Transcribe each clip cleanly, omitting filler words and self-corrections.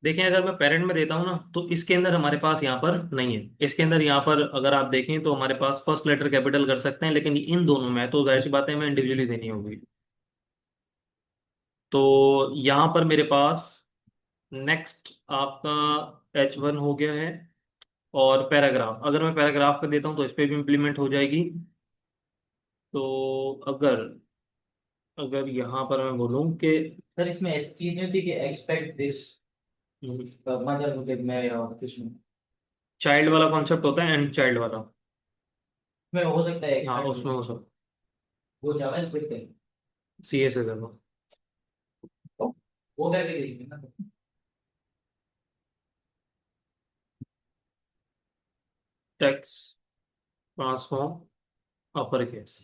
देखें, अगर मैं पेरेंट में देता हूँ ना, तो इसके अंदर हमारे पास यहाँ पर नहीं है। इसके अंदर यहाँ पर अगर आप देखें तो हमारे पास फर्स्ट लेटर कैपिटल कर सकते हैं, लेकिन इन दोनों में तो जाहिर सी बात है मैं इंडिविजुअली देनी होगी। तो यहाँ पर मेरे पास नेक्स्ट आपका H1 हो गया है। और पैराग्राफ, अगर मैं पैराग्राफ पे देता हूँ तो इस पे भी इम्प्लीमेंट हो जाएगी। तो अगर अगर यहाँ पर मैं बोलूँ कि सर इसमें ऐसी चीज नहीं होती कि एक्सपेक्ट दिस मदर मतलब मैं या कुछ में चाइल्ड वाला कॉन्सेप्ट होता है एंड चाइल्ड वाला। हो सकता है हाँ, एक्सपेक्ट उसमें दिस। हो सब। वो जावा स्क्रिप्ट है। CSS है वो। वो करके देखिए ना। Text transform upper case.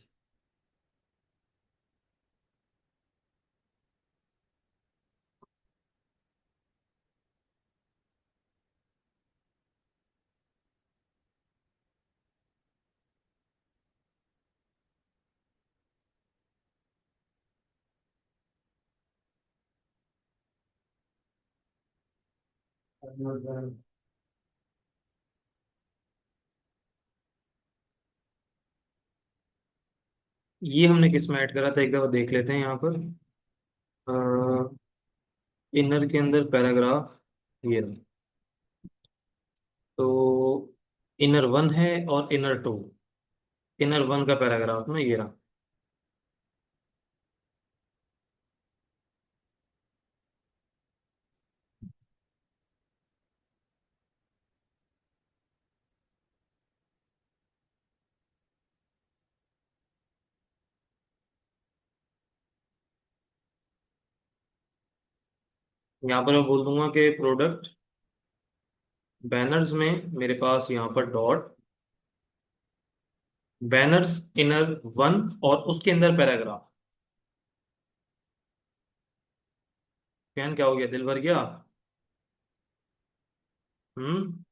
ये हमने किस में ऐड करा था, एक दफा देख लेते हैं यहाँ पर। इनर के अंदर पैराग्राफ ये रहा। तो इनर 1 है और इनर 2। इनर 1 का पैराग्राफ में ये रहा। यहाँ पर मैं बोल दूंगा कि प्रोडक्ट बैनर्स में मेरे पास यहाँ पर डॉट बैनर्स इनर 1 और उसके अंदर पैराग्राफ। क्या हो गया, दिल भर गया। हम्म।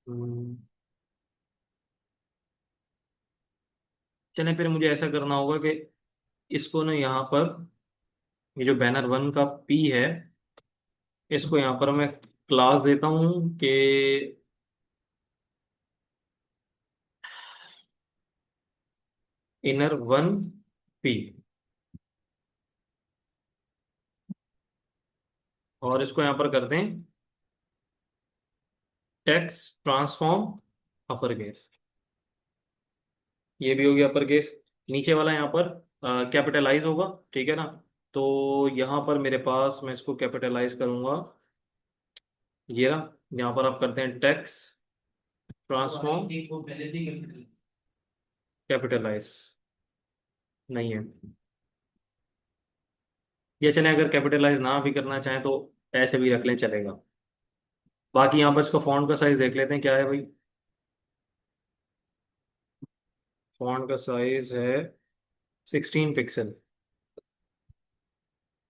हम्म। चलें, फिर मुझे ऐसा करना होगा कि इसको ना यहाँ पर, ये जो बैनर 1 का P है, इसको यहाँ पर मैं क्लास देता हूँ कि इनर 1 P। और इसको यहाँ पर कर दें टेक्स्ट ट्रांसफॉर्म अपर केस। ये भी हो गया अपर केस। नीचे वाला यहाँ पर कैपिटलाइज होगा, ठीक है ना। तो यहाँ पर मेरे पास, मैं इसको कैपिटलाइज करूंगा। ये रहा। यहाँ पर आप करते हैं टेक्स्ट तो हमारी ट्रांसफॉर्म चीज वो पहले से ही कर। कैपिटलाइज नहीं है। ये चले, अगर कैपिटलाइज ना भी करना चाहें तो ऐसे भी रख लें, चलेगा। बाकी यहाँ पर इसका फॉन्ट का साइज देख लेते हैं क्या है भाई। फॉन्ट का साइज है 16 पिक्सल।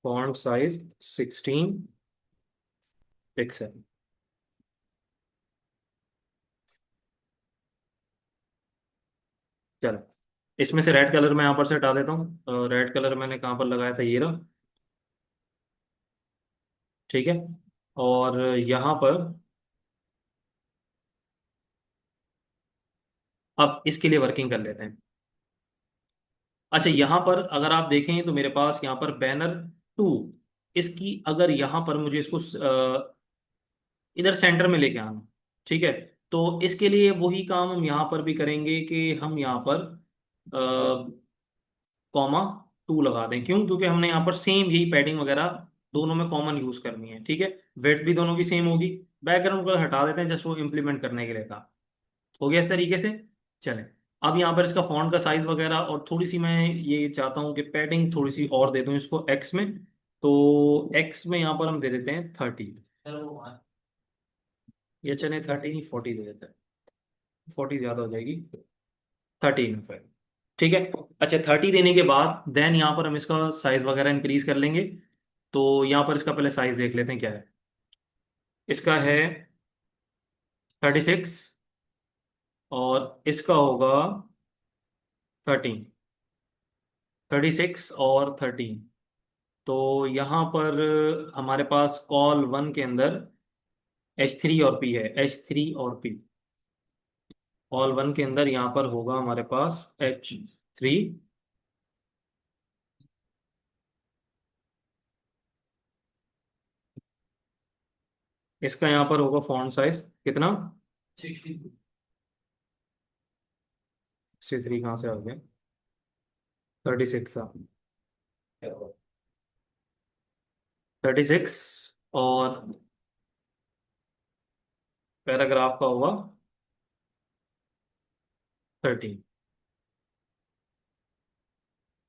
Font size 16 pixel. चलो, इसमें से रेड कलर मैं यहाँ पर से हटा देता हूँ। रेड कलर मैंने कहाँ पर लगाया था, ये रहा। ठीक है। और यहाँ पर अब इसके लिए वर्किंग कर लेते हैं। अच्छा, यहाँ पर अगर आप देखें तो मेरे पास यहाँ पर बैनर 2, इसकी अगर यहाँ पर मुझे इसको इधर सेंटर में लेके आना, ठीक है। तो इसके लिए वही काम हम यहाँ पर भी करेंगे कि हम यहाँ पर कॉमा 2 लगा दें। क्यों? क्योंकि हमने यहाँ पर सेम यही पैडिंग वगैरह दोनों में कॉमन यूज करनी है, ठीक है। वेट भी दोनों की सेम होगी। बैकग्राउंड कलर हटा देते हैं, जस्ट वो इम्प्लीमेंट करने के लिए था। हो गया इस तरीके से। चलें, अब यहाँ पर इसका फॉन्ट का साइज वगैरह, और थोड़ी सी मैं ये चाहता हूँ कि पैडिंग थोड़ी सी और दे दूँ इसको एक्स में। तो एक्स में यहाँ पर हम दे देते हैं 30। चलो ये चले 30 नहीं, 40 दे देते हैं। 40 ज़्यादा हो जाएगी। 13 फिर, ठीक है। अच्छा, 30 देने के बाद देन यहाँ पर हम इसका साइज वगैरह इंक्रीज कर लेंगे। तो यहाँ पर इसका पहले साइज देख लेते हैं क्या है। इसका है 36। और इसका होगा 13, 36 और 13। तो यहाँ पर हमारे पास कॉल वन के अंदर H3 और P है, H3 और P। कॉल वन के अंदर यहाँ पर होगा हमारे पास H3, इसका यहाँ पर होगा फॉन्ट साइज कितना, 60। 63 कहाँ से आ गया, 36 था, 36। और पैराग्राफ का होगा 13।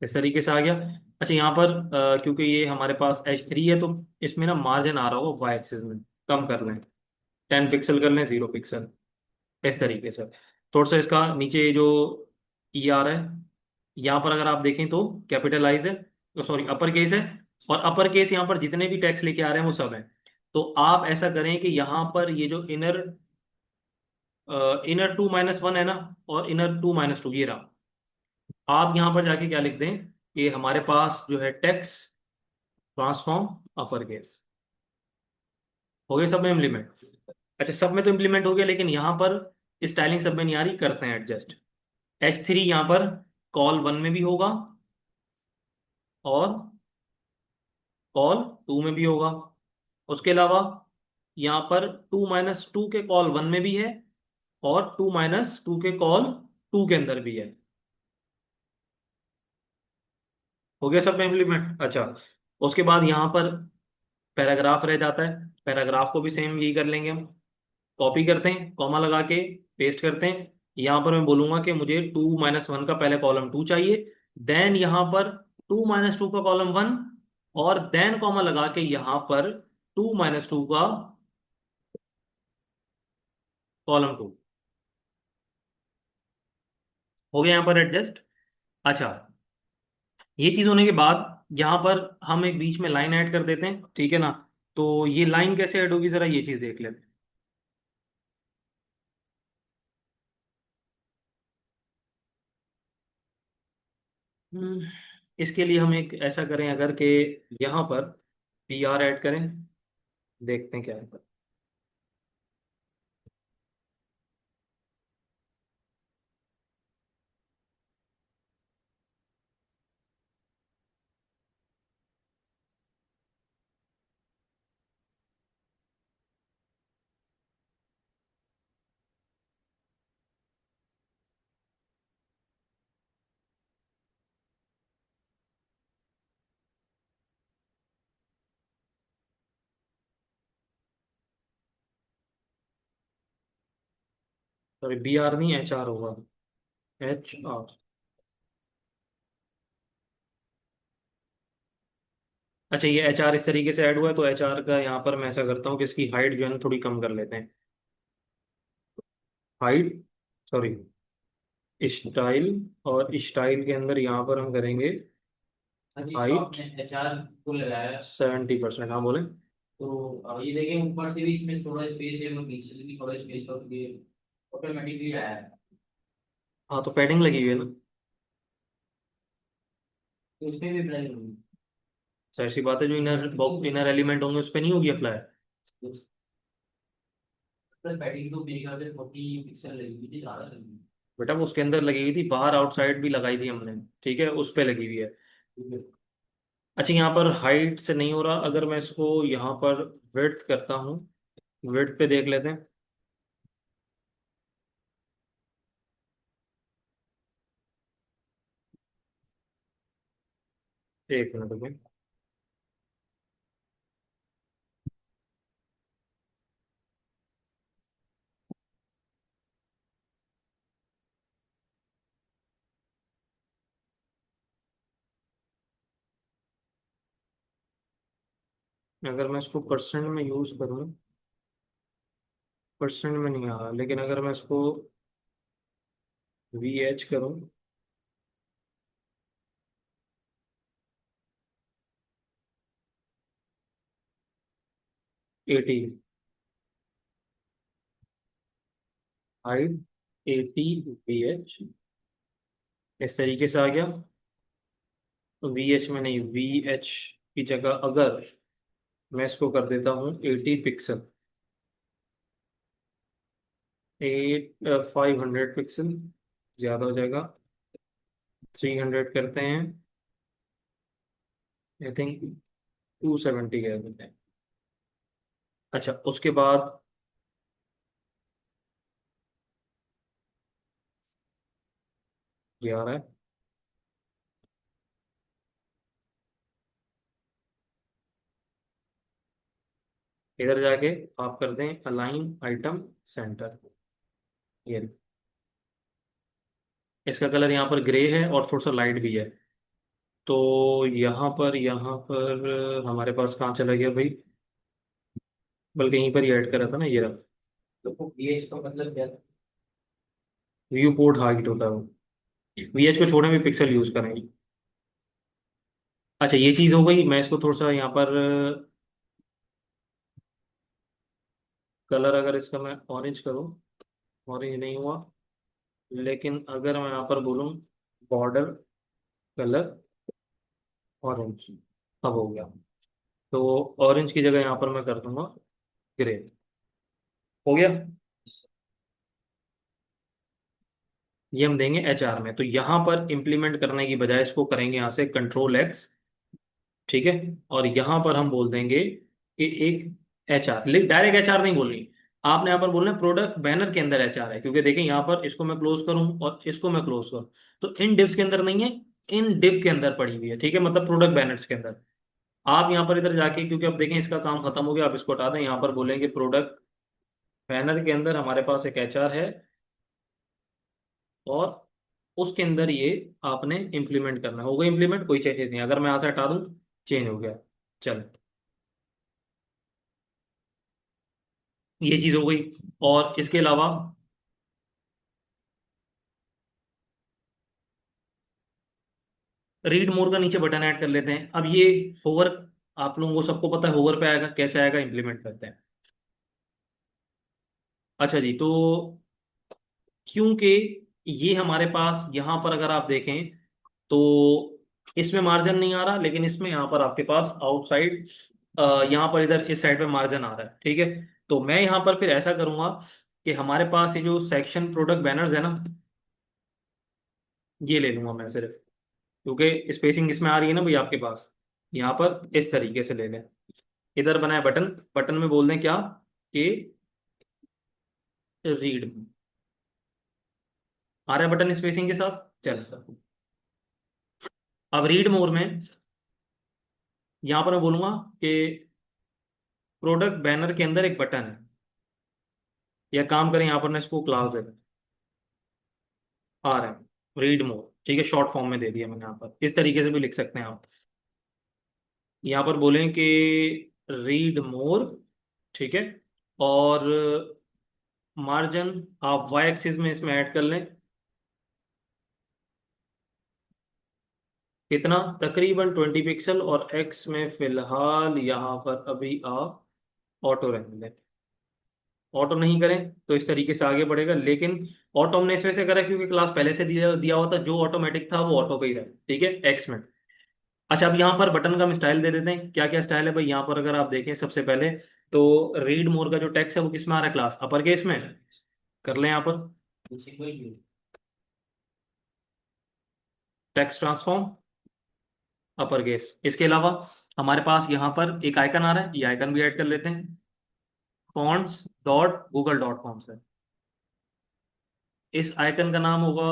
इस तरीके से आ गया। अच्छा यहाँ पर क्योंकि ये हमारे पास H3 है, तो इसमें ना मार्जिन आ रहा होगा वाई एक्सिस में, कम कर लें, 10 पिक्सल कर लें, 0 पिक्सल, इस तरीके से। थोड़ा सा इसका नीचे जो ई आ रहा है, यहाँ पर अगर आप देखें तो कैपिटलाइज है, सॉरी अपर केस है, और अपर केस यहाँ पर जितने भी टैक्स लेके आ रहे हैं वो सब है। तो आप ऐसा करें कि यहाँ पर ये जो इनर 2 - 1 है ना, और इनर 2 - 2 ये रहा, आप यहाँ पर जाके क्या लिख दें कि हमारे पास जो है टेक्स ट्रांसफॉर्म अपर केस, हो गया सब में इम्प्लीमेंट। अच्छा सब में तो इम्प्लीमेंट हो गया, लेकिन यहाँ पर स्टाइलिंग सब में नहीं आ रही, करते हैं एडजस्ट। H3 यहाँ पर कॉल वन में भी होगा और कॉल टू में भी होगा। उसके अलावा यहाँ पर 2 - 2 के कॉल वन में भी है, और 2 - 2 के कॉल टू के अंदर भी है। हो गया सब में इम्प्लीमेंट। अच्छा उसके बाद यहाँ पर पैराग्राफ रह जाता है, पैराग्राफ को भी सेम यही कर लेंगे हम, कॉपी करते हैं, कॉमा लगा के पेस्ट करते हैं। यहाँ पर मैं बोलूंगा कि मुझे 2 - 1 का पहले कॉलम टू चाहिए, देन यहाँ पर 2 - 2 का कॉलम वन, और देन कॉमा लगा के यहाँ पर 2 - 2 का कॉलम टू। हो गया यहाँ पर एडजस्ट। अच्छा ये चीज होने के बाद यहाँ पर हम एक बीच में लाइन ऐड कर देते हैं, ठीक है ना। तो ये लाइन कैसे ऐड होगी, जरा ये चीज देख लेते हैं। हम्म, इसके लिए हम एक ऐसा करें, अगर कि यहाँ पर PR ऐड करें, देखते हैं क्या है। सॉरी BR नहीं, HR होगा, HR। अच्छा ये HR इस तरीके से ऐड हुआ है, तो HR का यहाँ पर मैं ऐसा करता हूँ कि इसकी हाइट जो है ना थोड़ी कम कर लेते हैं, हाइट, सॉरी स्टाइल, और स्टाइल के अंदर यहाँ पर हम करेंगे अभी तो हाइट आपने एचआर को लगाया, 70%। हाँ बोले। तो ये देखें ऊपर से भी इसमें थोड़ा स्पेस है, और नीचे से भी थोड़ा स्पेस है, और ये ऑटोमेटिकली आया है। हाँ तो पैडिंग लगी हुई है ना, तो उसमें भी अप्लाई होगी। जाहिर सी बात है, जो इनर इनर एलिमेंट होंगे उस पर नहीं होगी अप्लाई। तो पैडिंग तो मेरे ख्याल से 40 पिक्सल लगेगी थी, ज़्यादा लगेगी। बेटा वो उसके अंदर लगी हुई थी, बाहर आउटसाइड भी लगाई थी हमने, ठीक है, उस पे लगी हुई है। ठीक है। अच्छा यहाँ पर हाइट से नहीं हो रहा, अगर मैं इसको यहाँ पर विड्थ करता हूँ, विड्थ पे देख लेते हैं। एक मिनट रुकिए। अगर मैं इसको परसेंट में यूज करूँ, परसेंट में नहीं आ रहा, लेकिन अगर मैं इसको VH करूँ, 80, हाइट 80 VH, इस तरीके से आ गया। वी एच में नहीं, वी एच की जगह अगर मैं इसको कर देता हूँ 80 पिक्सल, 500 पिक्सल, ज़्यादा हो जाएगा, 300 करते हैं, आई थिंक 270 कर देते हैं। अच्छा उसके बाद ये आ रहा है, इधर जाके आप कर दें अलाइन आइटम सेंटर। ये इसका कलर यहाँ पर ग्रे है और थोड़ा सा लाइट भी है। तो यहाँ पर हमारे पास कहाँ चला गया भाई, बल्कि यहीं पर ही ऐड करा था ना, ये रहा। तो पीएच का मतलब क्या? व्यू पोर्ट हाइट होता है वो, वीएच को छोड़े भी पिक्सल यूज करेंगे। अच्छा ये चीज़ हो गई, मैं इसको थोड़ा सा यहाँ पर कलर, अगर इसका मैं ऑरेंज करूँ, ऑरेंज नहीं हुआ, लेकिन अगर मैं यहाँ पर बोलूँ बॉर्डर कलर ऑरेंज, अब हो गया। तो ऑरेंज की जगह यहाँ पर मैं कर दूंगा ग्रे, हो गया। ये हम देंगे एचआर में, तो यहाँ पर इंप्लीमेंट करने की बजाय इसको करेंगे यहाँ से कंट्रोल X, ठीक है। और यहाँ पर हम बोल देंगे कि एक एचआर, डायरेक्ट एचआर नहीं बोलनी, आपने यहाँ पर बोलना है प्रोडक्ट बैनर के अंदर एचआर है, क्योंकि देखें यहाँ पर इसको मैं क्लोज करूँ और इसको मैं क्लोज करूँ तो इन डिव्स के अंदर नहीं है, इन डिव के अंदर पड़ी हुई है, ठीक है, मतलब प्रोडक्ट बैनर्स के अंदर। आप यहाँ पर इधर जाके, क्योंकि अब देखें इसका काम खत्म हो गया, आप इसको हटा दें, यहाँ पर बोलेंगे प्रोडक्ट बैनर के अंदर हमारे पास एक एचआर है, और उसके अंदर ये आपने इंप्लीमेंट करना होगा। इंप्लीमेंट कोई चेंजेस नहीं, अगर मैं यहाँ से हटा दूँ चेंज हो गया। चल ये चीज़ हो गई। और इसके अलावा रीड मोर का नीचे बटन ऐड कर लेते हैं। अब ये होवर, आप लोगों को सबको पता है होवर पे आएगा, कैसे आएगा इंप्लीमेंट करते हैं। अच्छा जी, तो क्योंकि ये हमारे पास यहाँ पर अगर आप देखें तो इसमें मार्जिन नहीं आ रहा, लेकिन इसमें यहाँ पर आपके पास आउटसाइड, यहाँ पर इधर इस साइड पे मार्जिन आ रहा है, ठीक है। तो मैं यहाँ पर फिर ऐसा करूंगा कि हमारे पास ये जो सेक्शन प्रोडक्ट बैनर्स है ना, ये ले लूंगा मैं सिर्फ, क्योंकि स्पेसिंग इसमें आ रही है ना भाई आपके पास, यहाँ पर इस तरीके से ले लें। इधर बनाए बटन, बटन में बोल दें क्या कि रीड, आ रहा है बटन स्पेसिंग के साथ, चल। अब रीड मोर में यहाँ पर मैं बोलूंगा कि प्रोडक्ट बैनर के अंदर एक बटन है, या काम करें यहाँ पर मैं इसको क्लास दे दें, आ रहा है रीड मोर, ठीक है, शॉर्ट फॉर्म में दे दिया मैंने, यहाँ पर इस तरीके से भी लिख सकते हैं आप। यहाँ पर बोलें कि रीड मोर, ठीक है। और मार्जिन आप वाई एक्सिस में इसमें ऐड कर लें, कितना, तकरीबन 20 पिक्सल, और एक्स में फिलहाल यहाँ पर अभी आप ऑटो रहने दें। ऑटो नहीं करें तो इस तरीके से आगे बढ़ेगा, लेकिन ऑटो हमने इस वजह से करा क्योंकि क्लास पहले से दिया दिया हुआ था, जो ऑटोमेटिक था वो ऑटो पे ही रहा, ठीक है, एक्स में। अच्छा अब यहाँ पर बटन का हम स्टाइल दे देते हैं, क्या क्या स्टाइल है भाई, यहाँ पर अगर आप देखें सबसे पहले तो रीड मोर का जो टेक्स्ट है वो किस में आ रहा है, क्लास अपर केस में, कर लें यहाँ पर simple view. Text transform upper case. इसके अलावा हमारे पास यहाँ पर एक आइकन आ रहा है, ये आइकन भी ऐड कर लेते हैं, fonts.google.com से। इस आइकन का नाम होगा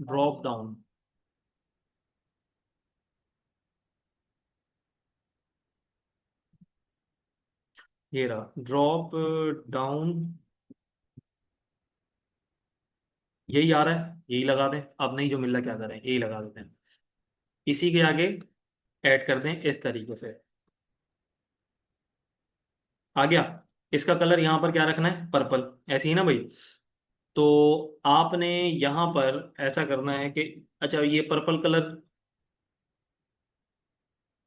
ड्रॉप डाउन, ये रहा ड्रॉप डाउन, यही आ रहा है, यही लगा दें। अब नहीं जो मिल रहा क्या करें, यही लगा देते हैं, इसी के आगे ऐड कर दें इस तरीके से, आ गया। इसका कलर यहाँ पर क्या रखना है, पर्पल, ऐसे ही ना भाई। तो आपने यहाँ पर ऐसा करना है कि, अच्छा ये पर्पल कलर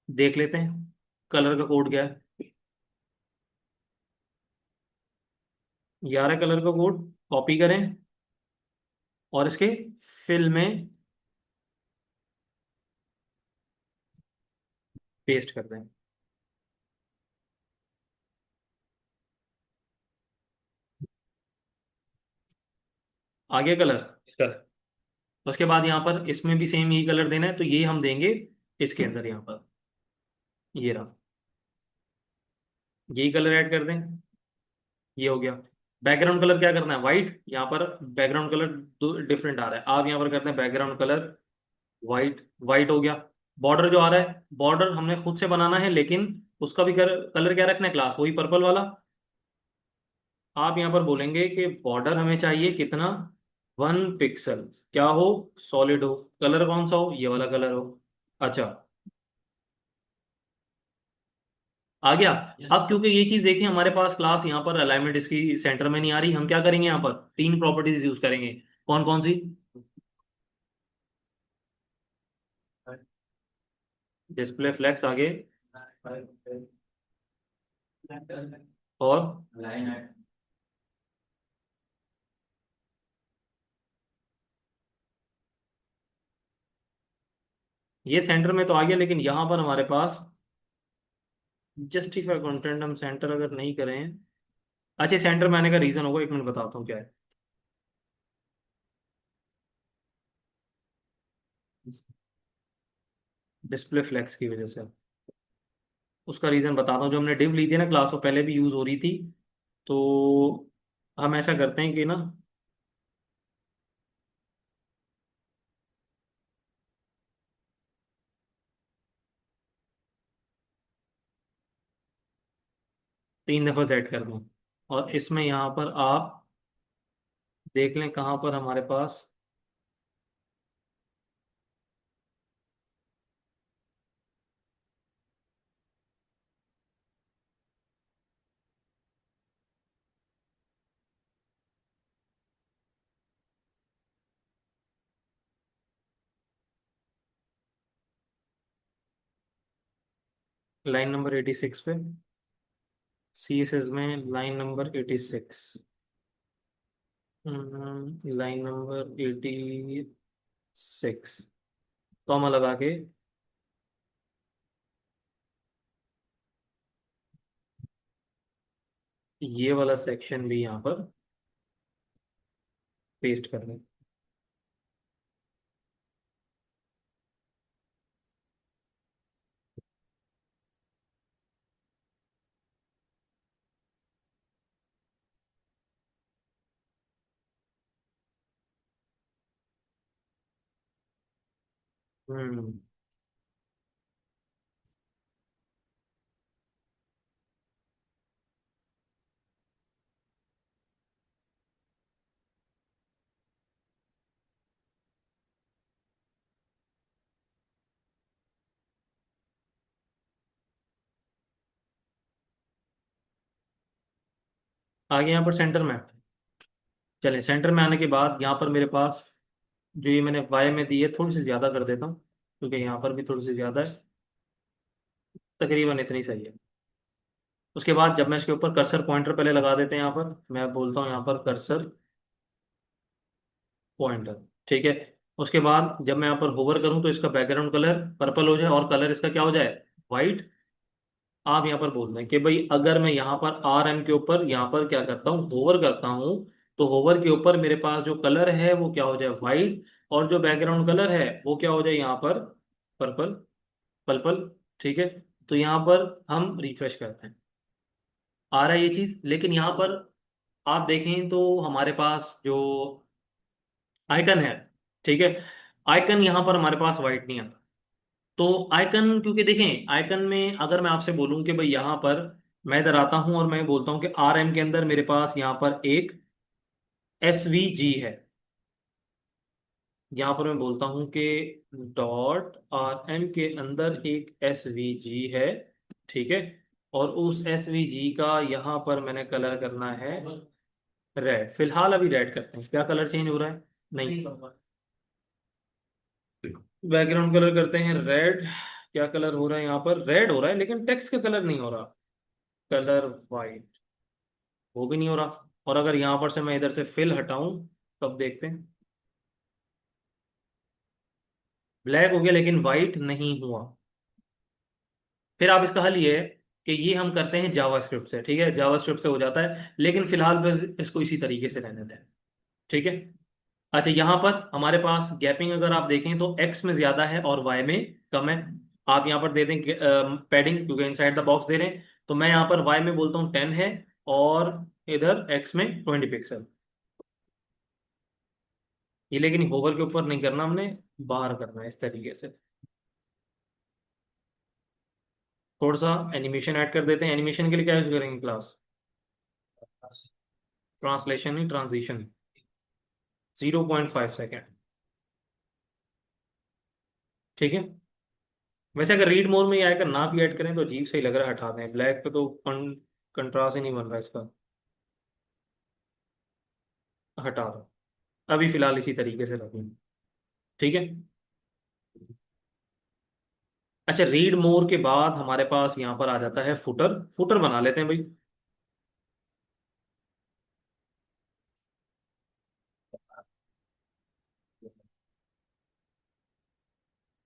देख लेते हैं, कलर का कोड क्या है, 11 कलर का कोड कॉपी करें और इसके फिल में पेस्ट कर दें। आ गया कलर। चल, उसके बाद यहाँ पर इसमें भी सेम यही कलर देना है, तो ये हम देंगे इसके अंदर यहाँ पर, ये रहा, यही कलर ऐड कर दें। ये हो गया। बैकग्राउंड कलर क्या करना है, वाइट। यहाँ पर बैकग्राउंड कलर दो डिफरेंट आ रहा है, आप यहाँ पर करते हैं बैकग्राउंड कलर वाइट। वाइट हो गया। बॉर्डर जो आ रहा है, बॉर्डर हमने खुद से बनाना है, लेकिन उसका भी कलर क्या रखना है, क्लास वही पर्पल वाला। आप यहाँ पर बोलेंगे कि बॉर्डर हमें चाहिए कितना, 1 पिक्सल। क्या हो, सॉलिड हो। कलर कौन सा हो, ये वाला कलर हो। अच्छा, आ गया। यस। अब क्योंकि ये चीज देखिए, हमारे पास क्लास यहाँ पर अलाइनमेंट इसकी सेंटर में नहीं आ रही, हम क्या करेंगे, यहाँ पर 3 प्रॉपर्टीज यूज करेंगे। कौन कौन सी, डिस्प्ले फ्लेक्स आगे, और लाइन है। ये सेंटर में तो आ गया, लेकिन यहाँ पर हमारे पास जस्टिफाई कंटेंट हम सेंटर अगर नहीं करें। अच्छा, सेंटर में आने का रीजन होगा, 1 मिनट बताता हूँ क्या है। डिस्प्ले फ्लेक्स की वजह से, उसका रीजन बताता हूँ। जो हमने डिव ली थी ना क्लास, वो पहले भी यूज हो रही थी। तो हम ऐसा करते हैं कि ना, 3 दफा सेट कर दूँ, और इसमें यहाँ पर आप देख लें कहाँ पर हमारे पास लाइन नंबर 86 पे, CSS में line number 86, line number 86, comma लगा के ये वाला सेक्शन भी यहाँ पर पेस्ट कर दें। हम्म आगे यहाँ पर सेंटर में, चले सेंटर में आने के बाद यहाँ पर मेरे पास जो ये मैंने वाई में दी है, थोड़ी सी ज़्यादा कर देता हूँ, क्योंकि यहाँ पर भी थोड़ी सी ज़्यादा है, तकरीबन इतनी सही है। उसके बाद जब मैं इसके ऊपर कर्सर पॉइंटर पहले लगा देते हैं, यहाँ पर मैं बोलता हूँ यहाँ पर कर्सर पॉइंटर, ठीक है। उसके बाद जब मैं यहाँ पर होवर करूँ तो इसका बैकग्राउंड कलर पर्पल हो जाए, और कलर इसका क्या हो जाए, वाइट। आप यहाँ पर बोल दें कि भाई अगर मैं यहाँ पर RM के ऊपर यहाँ पर क्या करता हूँ, होवर करता हूँ, तो होवर के ऊपर मेरे पास जो कलर है वो क्या हो जाए, वाइट। और जो बैकग्राउंड कलर है वो क्या हो जाए यहाँ पर, पर्पल, पर्पल, ठीक है। तो यहाँ पर हम रिफ्रेश करते हैं, आ रहा है ये चीज। लेकिन यहाँ पर आप देखें तो हमारे पास जो आइकन है, ठीक है, आइकन यहाँ पर हमारे पास वाइट नहीं आता। तो आइकन, क्योंकि देखें आइकन में अगर मैं आपसे बोलूं कि भाई यहाँ पर मैं इधर आता हूं और मैं बोलता हूं कि RM के अंदर मेरे पास यहाँ पर एक SVG है, यहाँ पर मैं बोलता हूं कि डॉट RM के अंदर एक SVG है, ठीक है। और उस SVG का यहाँ पर मैंने कलर करना है रेड। फिलहाल अभी रेड करते हैं, क्या कलर चेंज हो रहा है, नहीं, बैकग्राउंड कलर करते हैं रेड। क्या कलर हो रहा है, यहाँ पर रेड हो रहा है, लेकिन टेक्स्ट का कलर नहीं हो रहा, कलर वाइट, वो भी नहीं हो रहा। और अगर यहाँ पर से मैं इधर से फिल हटाऊं, तब देखते हैं, ब्लैक हो गया लेकिन वाइट नहीं हुआ। फिर आप इसका हल ये है कि ये हम करते हैं जावास्क्रिप्ट से, ठीक है, जावास्क्रिप्ट से हो जाता है, लेकिन फिलहाल फिर इसको इसी तरीके से रहने दें, ठीक है। अच्छा, यहाँ पर हमारे पास गैपिंग अगर आप देखें तो एक्स में ज्यादा है और वाई में कम है। आप यहाँ पर दे दें पैडिंग, क्योंकि इनसाइड द बॉक्स दे रहे हैं, तो मैं यहाँ पर वाई में बोलता हूँ 10 है, और इधर एक्स में 20 पिक्सल। ये लेकिन होवर के ऊपर नहीं करना हमने, बाहर करना है इस तरीके से। थोड़ा सा एनिमेशन ऐड कर देते हैं। एनिमेशन के लिए क्या यूज करेंगे क्लास? ट्रांसलेशन ही, ट्रांजिशन, 0.5 सेकेंड, ठीक है। वैसे अगर रीड मोड में ही आएगा ना भी ऐड करें तो अजीब से ही लग रहा है, हटा दें, ब्लैक पे तो कंट्रास्ट ही नहीं बन रहा इसका, हटा दो। अभी फिलहाल इसी तरीके से रखें, ठीक है। अच्छा, रीड मोर के बाद हमारे पास यहाँ पर आ जाता है फुटर। फुटर बना लेते हैं भाई।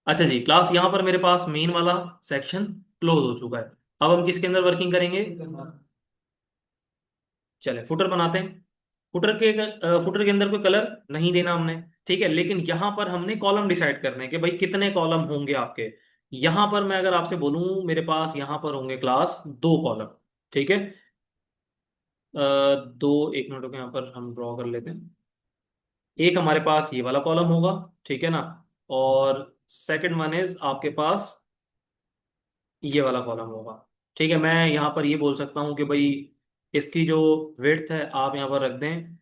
अच्छा जी, क्लास यहाँ पर मेरे पास मेन वाला सेक्शन क्लोज हो चुका है। अब हम किसके अंदर वर्किंग करेंगे? चले फुटर बनाते हैं। फुटर के अंदर कोई कलर नहीं देना हमने, ठीक है, लेकिन यहाँ पर हमने कॉलम डिसाइड करने हैं कि भाई कितने कॉलम होंगे आपके। यहाँ पर मैं अगर आपसे बोलूँ, मेरे पास यहाँ पर होंगे क्लास 2 कॉलम, ठीक है। अ, दो, एक मिनट के यहाँ पर हम ड्रॉ कर लेते हैं। एक हमारे पास ये वाला कॉलम होगा, ठीक है ना, और सेकंड वन इज आपके पास ये वाला कॉलम होगा, ठीक है। मैं यहाँ पर ये बोल सकता हूँ कि भाई इसकी जो विड्थ है आप यहाँ पर रख दें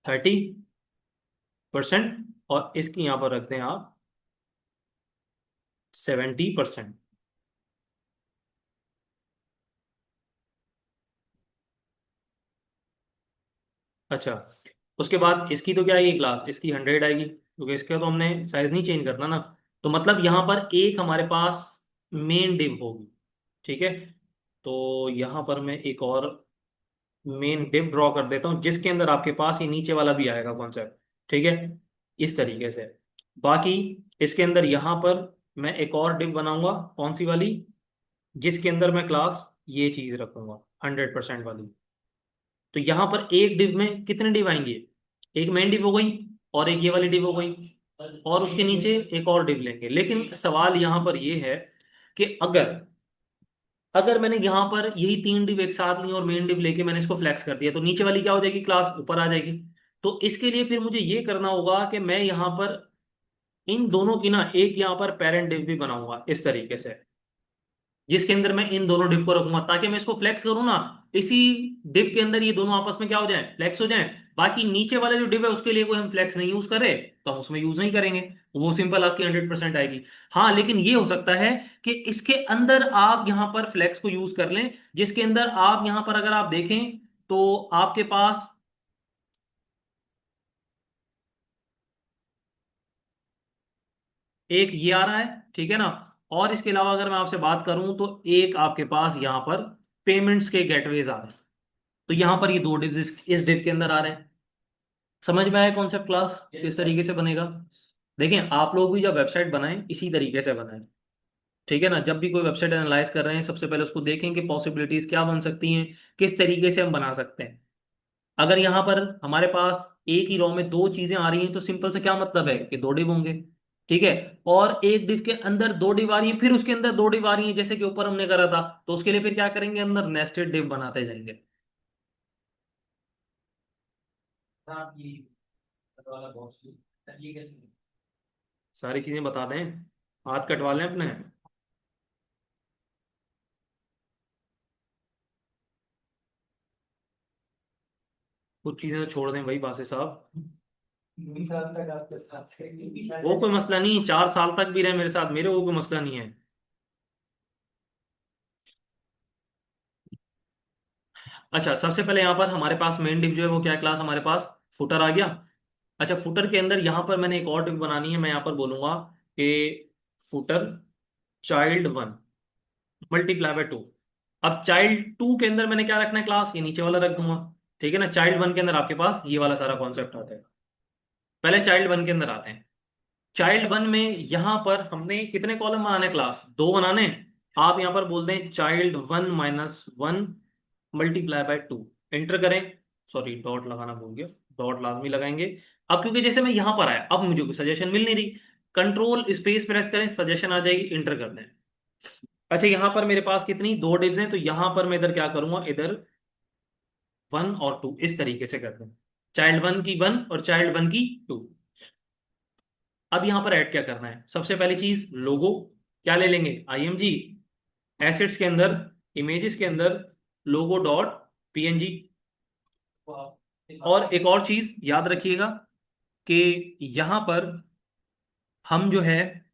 30%, और इसकी यहाँ पर रख दें आप 70%। अच्छा, उसके बाद इसकी तो क्या आएगी क्लास, इसकी 100 आएगी, क्योंकि इसका तो हमने साइज नहीं चेंज करना ना। तो मतलब यहाँ पर एक हमारे पास मेन डिव होगी, ठीक है। तो यहाँ पर मैं एक और मेन डिव ड्रॉ कर देता हूँ, जिसके अंदर आपके पास ये नीचे वाला भी आएगा कॉन्सेप्ट, ठीक है, इस तरीके से। बाकी इसके अंदर यहाँ पर मैं एक और डिव बनाऊंगा, कौन सी वाली? जिसके अंदर मैं क्लास ये चीज रखूंगा, 100% वाली। तो यहाँ पर एक डिव में कितने डिव आएंगे? एक मेन डिव हो गई, और एक ये वाली डिव हो गई, और उसके नीचे एक और डिव लेंगे। लेकिन सवाल यहाँ पर ये है कि अगर अगर मैंने यहाँ पर यही 3 डिव एक साथ ली और मेन डिव लेके मैंने इसको फ्लैक्स कर दिया, तो नीचे वाली क्या हो जाएगी क्लास, ऊपर आ जाएगी। तो इसके लिए फिर मुझे ये करना होगा कि मैं यहाँ पर इन दोनों की ना एक यहाँ पर पेरेंट डिव भी बनाऊंगा इस तरीके से, जिसके अंदर मैं इन दोनों डिव को रखूंगा, ताकि मैं इसको फ्लेक्स करूँ ना, इसी डिव के अंदर ये दोनों आपस में क्या हो जाए, फ्लेक्स हो जाए। बाकी नीचे वाले जो डिव है उसके लिए कोई हम फ्लेक्स नहीं यूज करें, तो हम उसमें यूज नहीं करेंगे, वो सिंपल आपकी 100% आएगी। हाँ, लेकिन ये हो सकता है कि इसके अंदर आप यहाँ पर फ्लेक्स को यूज कर लें, जिसके अंदर आप यहाँ पर अगर आप देखें तो आपके पास एक ये आ रहा है, ठीक है ना। और इसके अलावा अगर मैं आपसे बात करूं तो एक आपके पास यहाँ पर पेमेंट्स के गेटवेज आ रहे हैं। तो यहाँ पर ये 2 डिव्स इस डिव के अंदर आ रहे हैं। समझ में आया कॉन्सेप्ट क्लास किस तरीके से बनेगा? देखें, आप लोग भी जब वेबसाइट बनाएं इसी तरीके से बनाएं, ठीक है ना। जब भी कोई वेबसाइट एनालाइज कर रहे हैं, सबसे पहले उसको देखें कि पॉसिबिलिटीज क्या बन सकती हैं, किस तरीके से हम बना सकते हैं। अगर यहाँ पर हमारे पास एक ही रो में 2 चीजें आ रही हैं, तो सिंपल से क्या मतलब है कि 2 डिव होंगे, ठीक है। और एक डिव के अंदर 2 डिव आ रही है, फिर उसके अंदर 2 डिव आ रही है, जैसे कि ऊपर हमने करा था, तो उसके लिए फिर क्या करेंगे, अंदर नेस्टेड डिव बनाते जाएंगे। हाँ, ये वाला बॉक्स ये कैसे? सारी चीजें बता दें, हाथ कटवा लें अपने। कुछ चीजें तो छोड़ दें भाई बासे साहब। 3 साल तक आपके साथ वो रहेंगे। कोई मसला नहीं, 4 साल तक भी रहे मेरे साथ, मेरे वो कोई मसला नहीं है। अच्छा, सबसे पहले यहाँ पर हमारे पास मेन डिव जो है वो क्या क्लास हमारे पास, फुटर आ गया। अच्छा, फुटर के अंदर यहाँ पर मैंने एक और डिव बनानी है, मैं यहाँ पर बोलूंगा कि फुटर child 1 × 2। अब child 2 के अंदर मैंने क्या रखना है क्लास, ये नीचे वाला रख दूंगा, ठीक है ना। child 1 के अंदर आपके पास ये वाला सारा कॉन्सेप्ट आता है। पहले child 1 के अंदर आते हैं। child 1 में यहाँ पर हमने कितने कॉलम बनाने क्लास, 2 बनाने हैं। आप यहाँ पर बोल दें child 1 - 1 मल्टीप्लाई बाय 2, एंटर करें। सॉरी, डॉट लगाना भूल गया, डॉट लाजमी लगाएंगे। अब क्योंकि जैसे मैं यहाँ पर आया, अब मुझे कोई सजेशन मिल नहीं रही, कंट्रोल स्पेस प्रेस करें, सजेशन आ जाएगी, इंटर कर दें। अच्छा, यहाँ पर मेरे पास कितनी, दो डिव्स हैं, तो यहाँ पर मैं इधर क्या करूंगा, इधर 1 और 2 इस तरीके से कर दें, child 1 की 1 और child 1 की 2। अब यहाँ पर ऐड क्या करना है, सबसे पहली चीज लोगो, क्या ले लेंगे, IMG, एसेट्स के अंदर, इमेजेस के अंदर लोगो डॉट PNG। और एक और चीज याद रखिएगा कि यहां पर हम जो है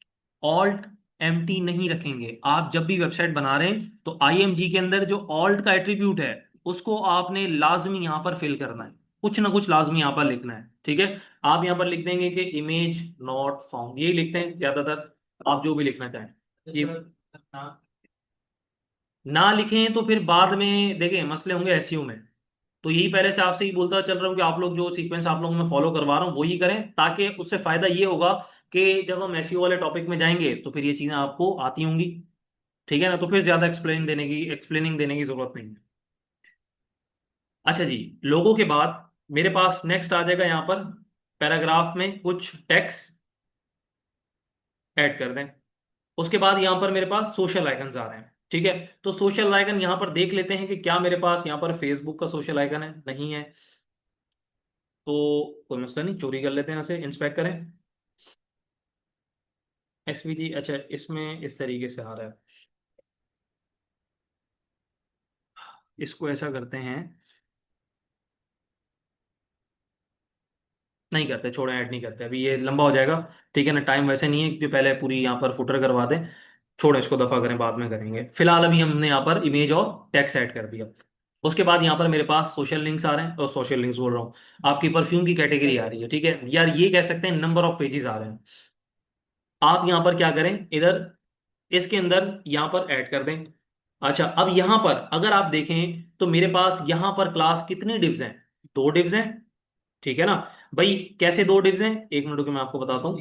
ऑल्ट एम्प्टी नहीं रखेंगे। आप जब भी वेबसाइट बना रहे हैं तो IMG के अंदर जो ऑल्ट का एट्रीब्यूट है उसको आपने लाजमी यहां पर फिल करना है, कुछ ना कुछ लाजमी यहां पर लिखना है, ठीक है। आप यहां पर लिख देंगे कि इमेज नॉट फाउंड, यही लिखते हैं ज्यादातर, आप जो भी लिखना चाहें। ये ना लिखें तो फिर बाद में देखें मसले होंगे SEO में। तो यही पहले से आपसे ही बोलता चल रहा हूँ कि आप लोग जो सीक्वेंस आप लोगों में फॉलो करवा रहा हूँ वही करें, ताकि उससे फायदा ये होगा कि जब हम SEO वाले टॉपिक में जाएंगे तो फिर ये चीजें आपको आती होंगी, ठीक है ना, तो फिर ज्यादा एक्सप्लेनिंग देने की जरूरत नहीं है। अच्छा जी, लोगों के बाद मेरे पास नेक्स्ट आ जाएगा यहाँ पर, पैराग्राफ में कुछ टेक्स्ट ऐड कर दें। उसके बाद यहाँ पर मेरे पास सोशल आइकन्स आ रहे हैं, ठीक है। तो सोशल आइकन यहाँ पर देख लेते हैं कि क्या मेरे पास यहाँ पर फेसबुक का सोशल आइकन है, नहीं है। तो कोई मसला नहीं, चोरी कर लेते हैं, यहाँ से इंस्पेक्ट करें। SVG, अच्छा इसमें इस तरीके से आ रहा है, इसको ऐसा करते हैं, नहीं करते, छोड़ो, ऐड नहीं करते, अभी ये लंबा हो जाएगा, ठीक है ना, टाइम वैसे नहीं है क्योंकि पहले पूरी यहाँ पर फुटर करवा दें। छोड़ो, इसको दफा करें, बाद में करेंगे, फिलहाल अभी हमने यहाँ पर इमेज और टेक्स्ट ऐड कर दिया। उसके बाद यहाँ पर मेरे पास सोशल लिंक्स आ रहे हैं, और सोशल लिंक्स बोल रहा हूँ, आपकी परफ्यूम की कैटेगरी आ रही है, ठीक है यार, ये कह सकते हैं नंबर ऑफ पेजेस आ रहे हैं। आप यहाँ पर क्या करें, इधर इसके अंदर यहाँ पर ऐड कर दें। अच्छा, अब यहाँ पर अगर आप देखें तो मेरे पास यहाँ पर क्लास कितनी डिव्स हैं, दो डिव्स हैं, ठीक है ना भाई। कैसे दो डिव्स हैं, एक मिनट के मैं आपको बताता हूँ।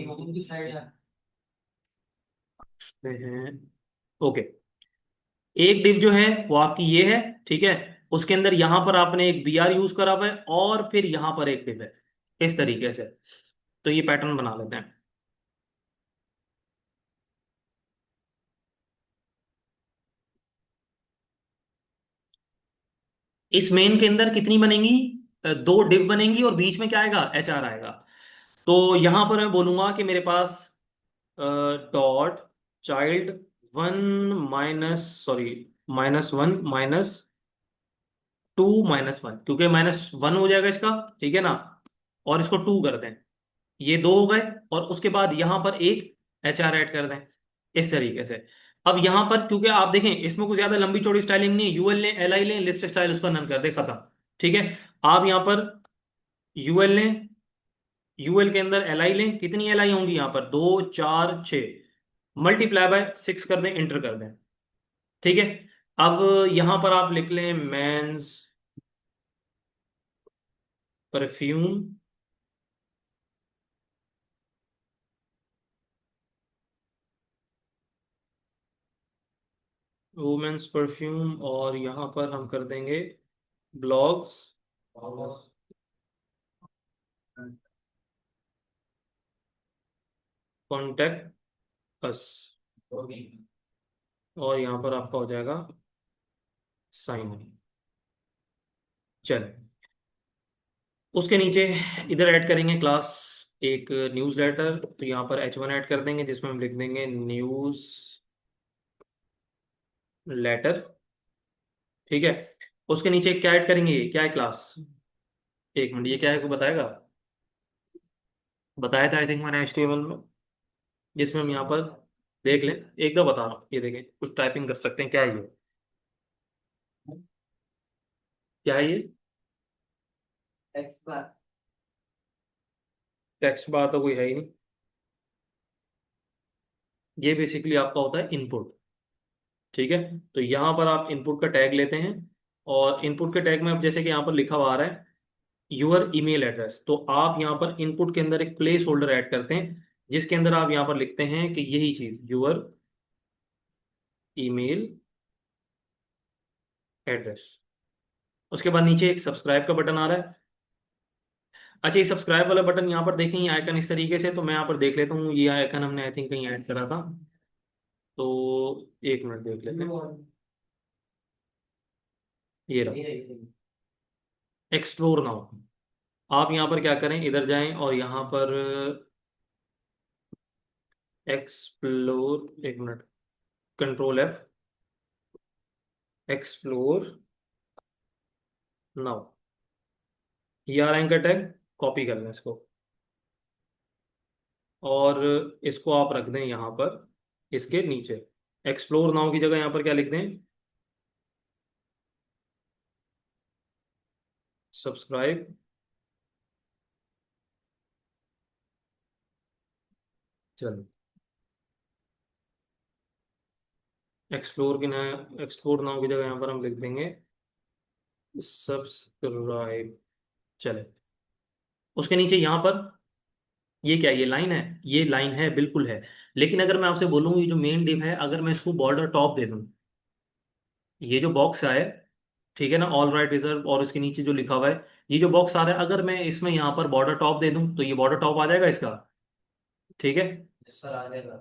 ओके, एक डिव जो है वो आपकी ये है, ठीक है। उसके अंदर यहां पर आपने एक BR यूज करा हुआ है, और फिर यहां पर एक डिव है, इस तरीके से। तो ये पैटर्न बना लेते हैं। इस मेन के अंदर कितनी बनेंगी, दो डिव बनेंगी, और बीच में क्या आएगा, HR आएगा। तो यहां पर मैं बोलूंगा कि मेरे पास डॉट child 1 माइनस, सॉरी, -1 -2 - 1, क्योंकि -1 हो जाएगा इसका, ठीक है ना, और इसको 2 कर दें, ये दो हो गए। और उसके बाद यहां पर एक HR ऐड कर दें, इस तरीके से। अब यहां पर क्योंकि आप देखें इसमें कुछ ज्यादा लंबी चौड़ी स्टाइलिंग नहीं है, UL लें, LI लें, लिस्ट स्टाइल उसका नन कर दे, खत्म, ठीक है। आप यहां पर UL लें, UL के अंदर LI लें, कितनी LI होंगी यहाँ पर, 2 4 6, मल्टीप्लाई बाय 6 कर दें, इंटर कर दें, ठीक है। अब यहां पर आप लिख लें मेंस परफ्यूम, वुमेन्स परफ्यूम, और यहां पर हम कर देंगे ब्लॉग्स, कॉन्टेक्ट अस, और यहाँ पर आपका हो जाएगा साइन इन। चले, उसके नीचे इधर ऐड करेंगे क्लास, एक न्यूज़ लेटर, तो यहाँ पर H1 ऐड कर देंगे, जिसमें हम लिख देंगे न्यूज़ लेटर, ठीक है। उसके नीचे क्या ऐड करेंगे, क्या है क्लास, एक मिनट, ये क्या है, को बताएगा, बताया था आई थिंक मैंने HTML में, जिसमें हम यहाँ पर देख लें, एक दो बता रहा हूँ, ये देखें, कुछ टाइपिंग कर सकते हैं, क्या है ये, क्या है ये, टेक्स्ट बार तो कोई है ही नहीं, ये बेसिकली आपका होता है इनपुट, ठीक है। तो यहाँ पर आप इनपुट का टैग लेते हैं, और इनपुट के टैग में अब जैसे कि यहाँ पर लिखा हुआ आ रहा है यूर ईमेल एड्रेस, तो आप यहाँ पर इनपुट के अंदर एक प्लेस होल्डर ऐड करते हैं, जिसके अंदर आप यहाँ पर लिखते हैं कि यही चीज यूर ईमेल एड्रेस। उसके बाद नीचे एक सब्सक्राइब का बटन आ रहा है। अच्छा, ये सब्सक्राइब वाला बटन यहाँ पर देखें, ये आइकन इस तरीके से, तो मैं यहाँ पर देख लेता हूँ, ये आइकन हमने आई थिंक कहीं ऐड करा था, तो एक मिनट देख लेते हैं। ये रहा, एक्सप्लोर नाउ। आप यहाँ पर क्या करें, इधर जाएं और यहाँ पर एक्सप्लोर, एक minute, control F, explore now. ये आ रहा है इनका टैग, कॉपी कर लें इसको, और इसको आप रख दें यहाँ पर, इसके नीचे। एक्सप्लोर नाउ की जगह यहाँ पर क्या लिख दें, सब्सक्राइब। चलो, एक्सप्लोर नाउ की जगह यहाँ पर हम लिख देंगे सब्सक्राइब। चले, उसके नीचे यहाँ पर ये क्या है, ये लाइन है, ये लाइन है, बिल्कुल है। लेकिन अगर मैं आपसे बोलूँ ये जो मेन डिव है, अगर मैं इसको बॉर्डर टॉप दे दूँ, ये जो बॉक्स है, ठीक है ना, ऑल राइट रिजर्व, और इसके नीचे जो लिखा हुआ है, ये जो बॉक्स आ रहा है, अगर मैं इसमें यहाँ पर बॉर्डर टॉप दे दूँ तो ये बॉर्डर टॉप आ जाएगा इसका, ठीक है। सर आ जाएगा।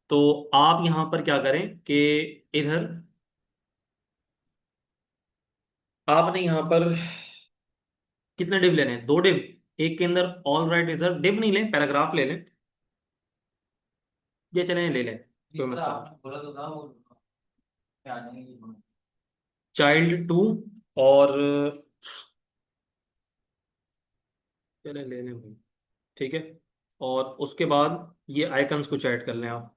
तो आप यहाँ पर क्या करें कि इधर आपने यहाँ पर कितने डिव लेने हैं, 2 डिव। एक के अंदर ऑल राइट रिजर्व, डिव नहीं लें, पैराग्राफ ले लें, ये चलें, ले लें, कोई जी सर, मसला नहीं। आपने बोला तो था वो क्या आ जाएंगे। चाइल्ड 2, और चले ले लें भाई, ठीक है। और उसके बाद ये आइकन्स कुछ ऐड कर लें आप।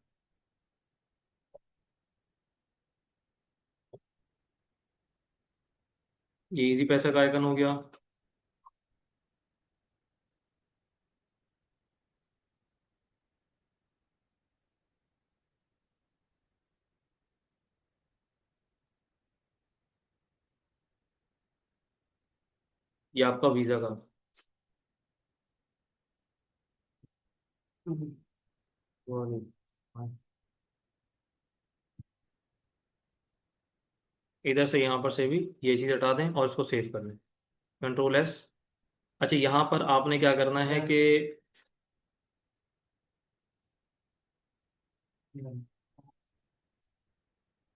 ये इजी पैसा का आइकन हो गया। ये आपका वीज़ा का, इधर से यहाँ पर से भी ये चीज़ हटा दें और इसको सेव कर लें, कंट्रोल S। अच्छा, यहाँ पर आपने क्या करना है कि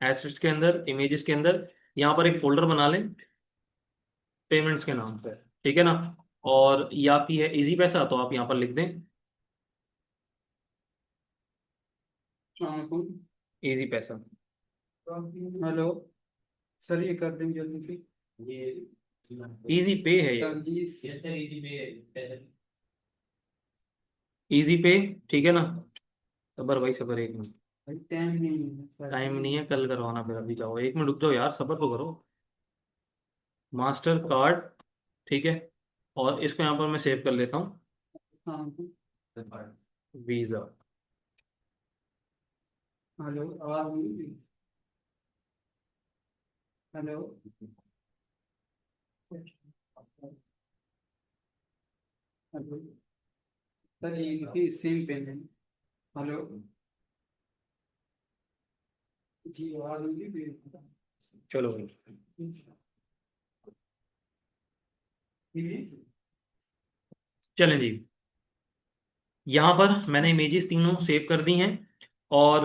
एसेट्स के अंदर, इमेजेस के अंदर, यहाँ पर एक फोल्डर बना लें पेमेंट्स के नाम पे, ठीक है ना। और ये आपकी है इजी पैसा, तो आप यहाँ पर लिख दें इजी पैसा। हेलो सर, ये कर देंगे जल्दी से। ये इजी पे है ये, sir please. Yes sir, easy पे। इजी पे, ठीक है ना। सबर भाई, सबर, एक मिनट, भाई टाइम नहीं है सर टाइम जी। नहीं है, कल करवाना फिर, अभी जाओ, एक मिनट रुक जाओ यार, सबर तो करो। मास्टर कार्ड, ठीक है, और इसको यहाँ पर मैं सेव कर लेता हूँ, हाँ। वीज़ा। हेलो आवाज नहीं। हेलो। हेलो सर, ये देखिए सेम पेन है। हेलो जी, आवाज नहीं। चलो भाई, चलें जी। यहाँ पर मैंने इमेजेस तीनों सेव कर दी हैं, और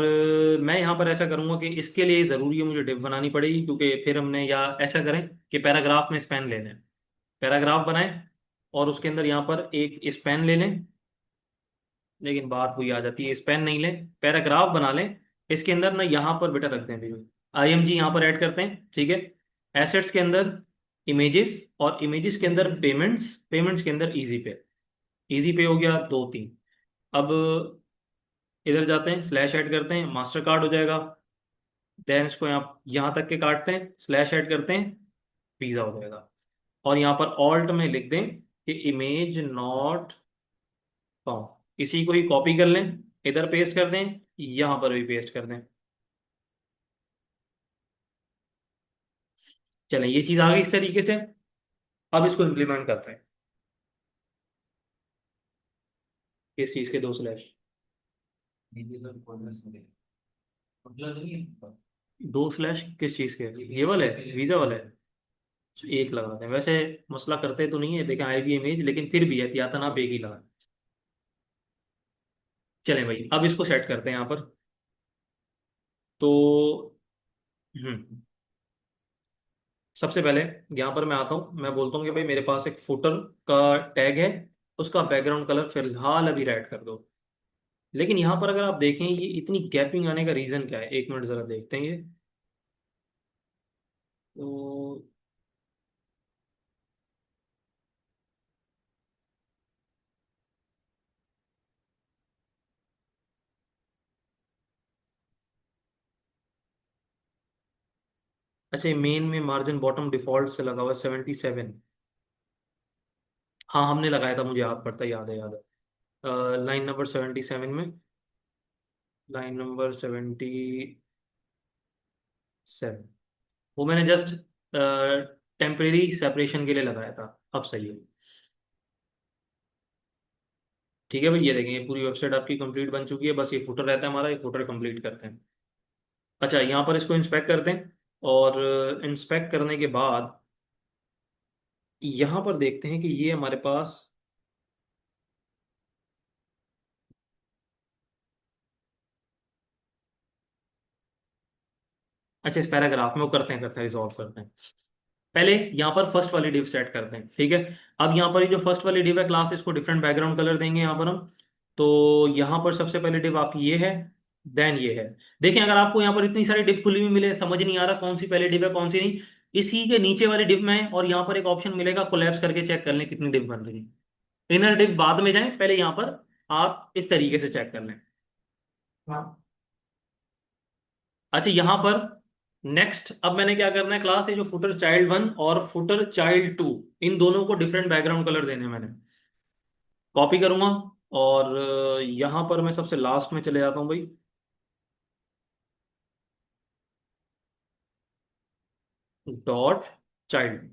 मैं यहाँ पर ऐसा करूँगा कि इसके लिए ज़रूरी है मुझे डिव बनानी पड़ेगी, क्योंकि फिर हमने, या ऐसा करें कि पैराग्राफ में स्पैन ले लें, पैराग्राफ बनाएं, और उसके अंदर यहाँ पर एक स्पैन ले लें। लेकिन बात हुई आ जाती है, स्पैन नहीं लें, पैराग्राफ बना लें। इसके अंदर ना यहाँ पर बेटा रख दें, IMG यहाँ पर ऐड करते हैं, ठीक है। एसेट्स के अंदर इमेजेस, और इमेजेस के अंदर पेमेंट्स, पेमेंट्स के अंदर इजी पे। इजी पे हो गया 2 3। अब इधर जाते हैं, स्लैश ऐड करते हैं, मास्टर कार्ड हो जाएगा। देन इसको यहाँ तक के काटते हैं, स्लैश ऐड करते हैं, वीज़ा हो जाएगा। और यहाँ पर ऑल्ट में लिख दें कि इमेज नॉट फाउंड, इसी को ही कॉपी कर लें, इधर पेस्ट कर दें, यहाँ पर भी पेस्ट कर दें। चलें, ये चीज़ आ गई इस तरीके से। अब इसको इम्प्लीमेंट करते हैं, इस चीज़ के 2 स्लैश। मतलब नहीं है। दो स्लैश किस चीज़ के? ये वाला है, वीज़ा वाला है। एक लगाते हैं, वैसे मसला करते तो नहीं है, देखें आई भी इमेज, लेकिन फिर भी एहतियातन आप एक ही लगा। चलें भाई, अब इसको सेट करते हैं यहाँ पर। तो हम्म सबसे पहले यहाँ पर मैं आता हूँ, मैं बोलता हूँ कि भाई मेरे पास एक फुटर का टैग है, उसका बैकग्राउंड कलर फिलहाल अभी रेड कर दो। लेकिन यहाँ पर अगर आप देखें, ये इतनी गैपिंग आने का रीज़न क्या है, एक मिनट ज़रा देखते हैं ये। तो अच्छा, मेन में मार्जिन बॉटम डिफॉल्ट से लगा हुआ 77। हाँ हमने लगाया था, मुझे याद पड़ता है, याद है याद है। लाइन नंबर 77 में, लाइन नंबर 77, वो मैंने जस्ट टेम्परेरी सेपरेशन के लिए लगाया था। अब सही है। ठीक है भाई, ये देखें, ये पूरी वेबसाइट आपकी कंप्लीट बन चुकी है, बस ये फुटर रहता है हमारा, ये फुटर कंप्लीट करते हैं। अच्छा, यहाँ पर इसको इंस्पेक्ट करते हैं, और इंस्पेक्ट करने के बाद यहाँ पर देखते हैं कि ये हमारे पास। अच्छा, इस पैराग्राफ में वो करते हैं रिजॉल्व करते हैं। पहले यहाँ पर फर्स्ट वाली डिव सेट करते हैं, ठीक है। अब यहाँ पर ये जो फर्स्ट वाली डिव है क्लास, इसको डिफरेंट बैकग्राउंड कलर देंगे यहाँ पर हम। तो यहाँ पर सबसे पहले डिव आपकी ये है, देन ये है। देखें, अगर आपको यहाँ पर इतनी सारी डिव खुली हुई मिले, समझ नहीं आ रहा कौन सी पहले डिव है कौन सी नहीं, इसी के नीचे वाली डिव में और यहाँ पर एक ऑप्शन मिलेगा, कोलैप्स करके चेक कर लें कितनी डिव बन रही है। इनर डिव बाद में जाए, पहले यहाँ पर आप इस तरीके से चेक कर लें। हाँ। अच्छा, यहाँ पर नेक्स्ट, अब मैंने क्या करना है क्लास, ये जो फुटर चाइल्ड 1 और फुटर चाइल्ड 2, इन दोनों को डिफरेंट बैकग्राउंड कलर देने हैं मैंने। कॉपी करूंगा, और यहाँ पर मैं सबसे लास्ट में चले जाता हूँ भाई, डॉट चाइल्ड।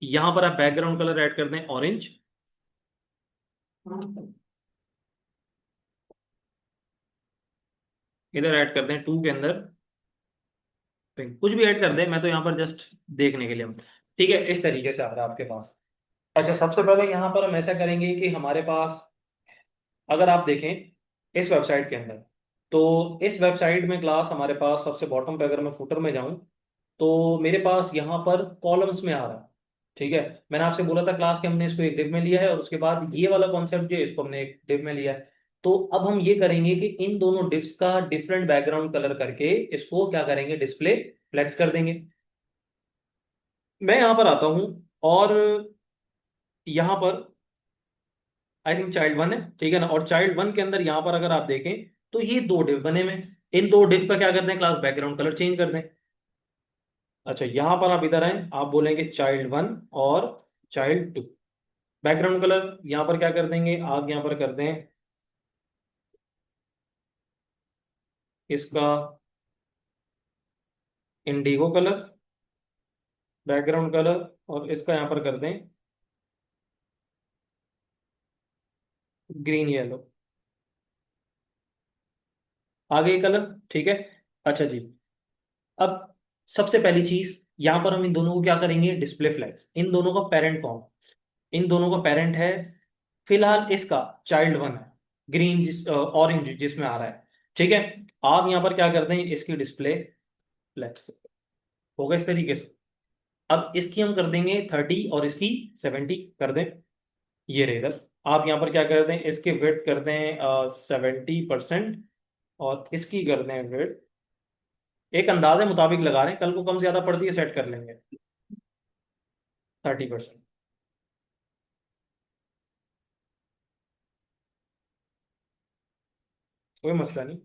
यहाँ पर आप बैकग्राउंड कलर ऐड कर दें ऑरेंज। इधर ऐड कर दें टू के अंदर पिंक, कुछ भी ऐड कर दें, मैं तो यहाँ पर जस्ट देखने के लिए हूँ। ठीक है, इस तरीके से आ रहा है आपके पास। अच्छा, सबसे पहले यहाँ पर हम ऐसा करेंगे कि हमारे पास, अगर आप देखें इस वेबसाइट के अंदर, तो इस वेबसाइट में क्लास हमारे पास सबसे बॉटम पे अगर मैं फुटर में जाऊं, तो मेरे पास यहाँ पर कॉलम्स में आ रहा है। ठीक है, मैंने आपसे बोला था क्लास के हमने इसको एक डिव में लिया है, और उसके बाद ये वाला कॉन्सेप्ट जो है इसको हमने एक डिव में लिया है। तो अब हम ये करेंगे कि इन दोनों डिव्स का डिफरेंट बैकग्राउंड कलर करके इसको क्या करेंगे, डिस्प्ले फ्लेक्स कर देंगे। मैं यहाँ पर आता हूँ, और यहाँ पर आई थिंक चाइल्ड 1 है, ठीक है ना, और चाइल्ड 1 के अंदर यहाँ पर अगर आप देखें, तो ये दो डिव बने हुए हैं। इन दो डिव का क्या करते हैं क्लास, बैकग्राउंड कलर चेंज कर दें। अच्छा, यहां पर आप इधर आए, आप बोलेंगे चाइल्ड 1 और चाइल्ड 2, बैकग्राउंड कलर यहां पर क्या कर देंगे, आप यहां पर कर दें इसका इंडिगो कलर बैकग्राउंड कलर, और इसका यहां पर कर दें ग्रीन येलो। आगे कलर, ठीक है। अच्छा जी, अब सबसे पहली चीज, यहां पर हम इन दोनों को क्या करेंगे, डिस्प्ले फ्लैग्स। इन दोनों का पेरेंट कौन, इन दोनों का पेरेंट है फिलहाल इसका चाइल्ड 1 है, ग्रीन जिस ऑरेंज जिसमें आ रहा है। ठीक है, आप यहां पर क्या कर दें, इसकी डिस्प्ले फ्लैग्स होगा इस तरीके से। अब इसकी हम कर देंगे 30 और इसकी 70 कर दें, ये रहे इधर। आप यहाँ पर क्या कर दें, इसके वेट कर दें 70%, और इसकी कर दें वेट, एक अंदाजे मुताबिक लगा रहे हैं, कल को कम ज्यादा पड़ती है सेट कर लेंगे, 30%। कोई मसला नहीं।